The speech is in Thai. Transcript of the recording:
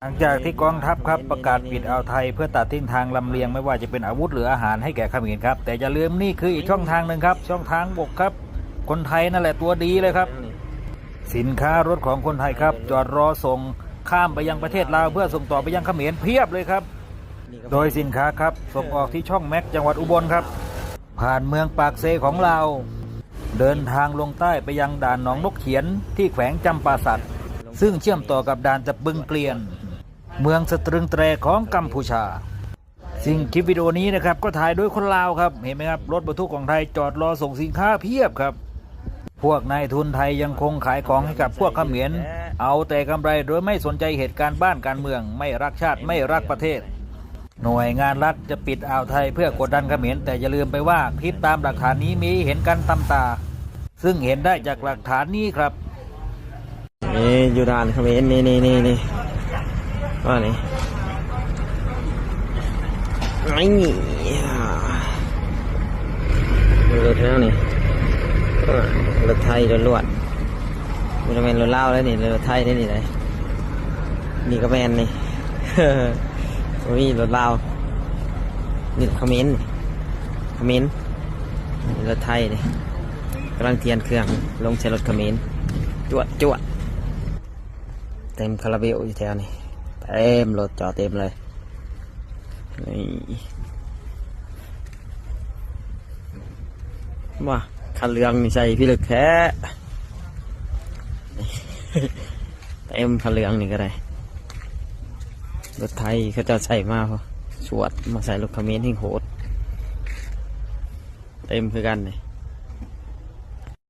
หลังจากที่กองทัพครับประกาศปิดอ่าวไทยเพื่อตัดทิ้งทางลำเลียงไม่ว่าจะเป็นอาวุธหรืออาหารให้แก่เขมรครับแต่อย่าลืมนี่คืออีกช่องทางหนึ่งครับช่องทางบกครับคนไทยนั่นแหละตัวดีเลยครับสินค้ารถของคนไทยครับจอดรอส่งข้ามไปยังประเทศลาวเพื่อส่งต่อไปยังเขมรเพียบเลยครับโดยสินค้าครับส่งออกที่ช่องแม็กจังหวัดอุบลครับผ่านเมืองปากเซของลาวเดินทางลงใต้ไปยังด่านหนองนกเขียนที่แขวงจำปาสักซึ่งเชื่อมต่อกับด่านตะบึงเกลียนเมืองสตรึงแตรของกัมพูชาสิ่งคลิปวิดีโอนี้นะครับก็ถ่ายโดยคนลาวครับเห็นไหมครับรถบรรทุกของไทยจอดรอส่งสินค้าเพียบครับพวกนายทุนไทยยังคงขายของให้กับพวกเขมรเอาแต่กำไรโดยไม่สนใจเหตุการณ์บ้านการเมืองไม่รักชาติไม่รักประเทศหน่วยงานรัฐจะปิดอ่าวไทยเพื่อกดดันเขมรแต่อย่าลืมไปว่าคลิปตามหลักฐานนี้มีเห็นกันตำตาซึ่งเห็นได้จากหลักฐานนี้ครับนี่อยู่ด่านเขมรนี่ว่านี่นี่รถแล้วนี่รถไทยล้วนๆมันจะเป็นรถลาวแล้วนี่รถไทยนี่เลยนี่ก็แมนนี่โอ้ยรถลาวนี่เขมรรถไทยนี่กำลังเทียนเครื่องลงใช้รถเขมรจวดเต็มคาราเบลอยู่แถวนี้เต็มรถจอดเต็มเลยนี่ว่าคันเรืองนี่ใส่พี่ลึกแท้เต็มคันเรืองนี่ก็ได้รถไทยเขาจะใส่มาพอสวดมาใส่รถเขมรที่โหดเต็มคือกันเลย